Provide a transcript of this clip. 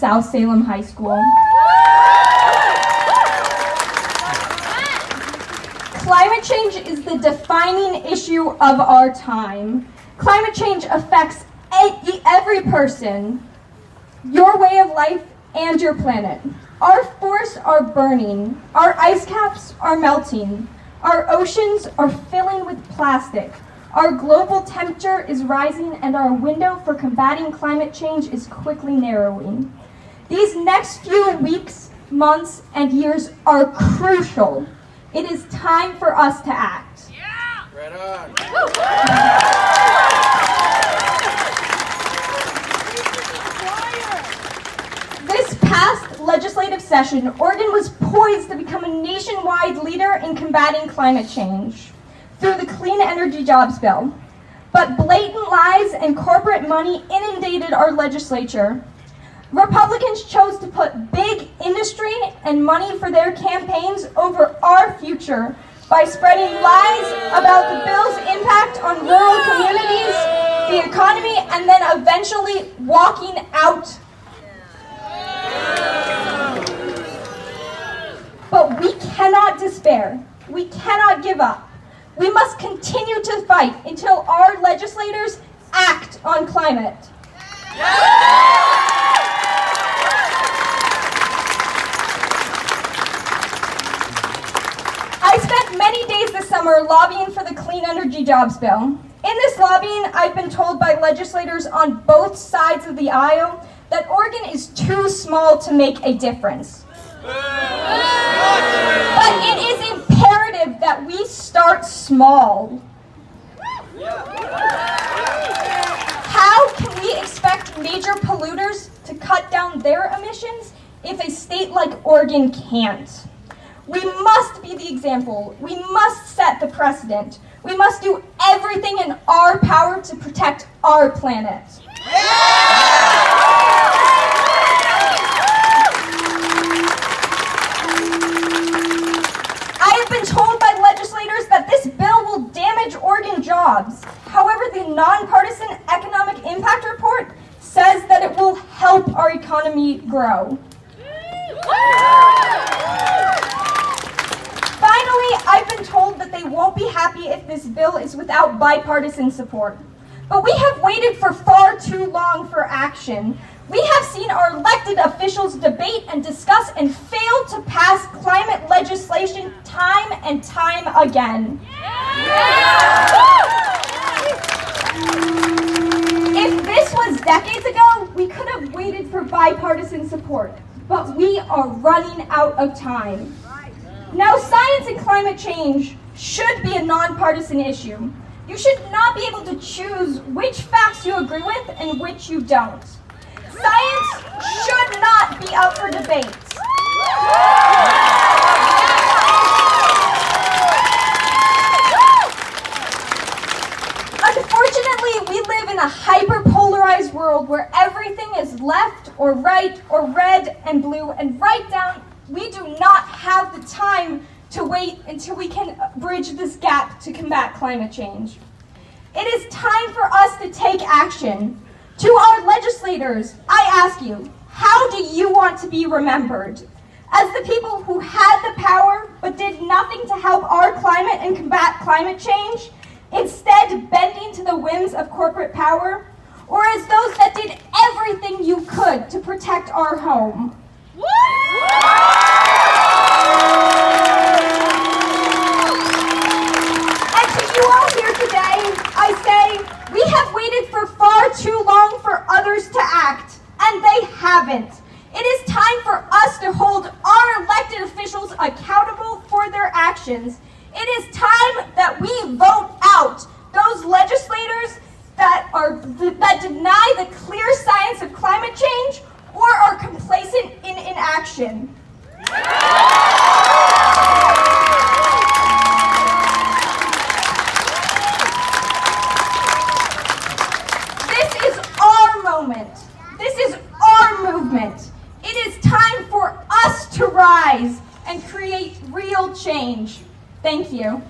South Salem High School. Climate change is the defining issue of our time. Climate change affects every person, your way of life, and your planet. Our forests are burning, our ice caps are melting, our oceans are filling with plastic, our global temperature is rising, and our window for combating climate change is quickly narrowing. These next few weeks, months, and years are crucial. It is time for us to act. Yeah! Right on. This past legislative session, Oregon was poised to become a nationwide leader in combating climate change through the Clean Energy Jobs Bill. But blatant lies and corporate money inundated our legislature. Republicans chose to put big industry and money for their campaigns over our future by spreading lies about the bill's impact on rural communities, the economy, and then eventually walking out. But we cannot despair. We cannot give up. We must continue to fight until our legislators act on climate. I spent many days this summer lobbying for the Clean Energy Jobs Bill. In this lobbying, I've been told by legislators on both sides of the aisle that Oregon is too small to make a difference. But it is imperative that we start small. How can we expect major polluters to cut down their emissions if a state like Oregon can't? We must be the example. We must set the precedent. We must do everything in our power to protect our planet. I have been told by legislators that this bill will damage Oregon jobs. However, the nonpartisan economic impact report says that it will help our economy grow. Finally, I've been told that they won't be happy if this bill is without bipartisan support. But we have waited for far too long for action. We have seen our elected officials debate and discuss and fail to pass climate legislation time and time again. If this was decades ago, we could have waited for bipartisan support. But we are running out of time. Now, science and climate change should be a nonpartisan issue. You should not be able to choose which facts you agree with and which you don't. Science should not be up for debate. Unfortunately, we live in a hyper-polarized world where everything is left or right or red and blue and right down. We do not have the time to wait until we can bridge this gap to combat climate change. It is time for us to take action. To our legislators, I ask you, how do you want to be remembered? As the people who had the power but did nothing to help our climate and combat climate change, instead bending to the whims of corporate power? Or as those that did everything you could to protect our home? And to you all here today, I say, we have waited for far too long for others to act, and they haven't. It is time for us to hold our elected officials accountable for their actions. It is time that we vote out those legislators that deny the clear science of climate change or are complacent in inaction. This is our moment. This is our movement. It is time for us to rise and create real change. Thank you.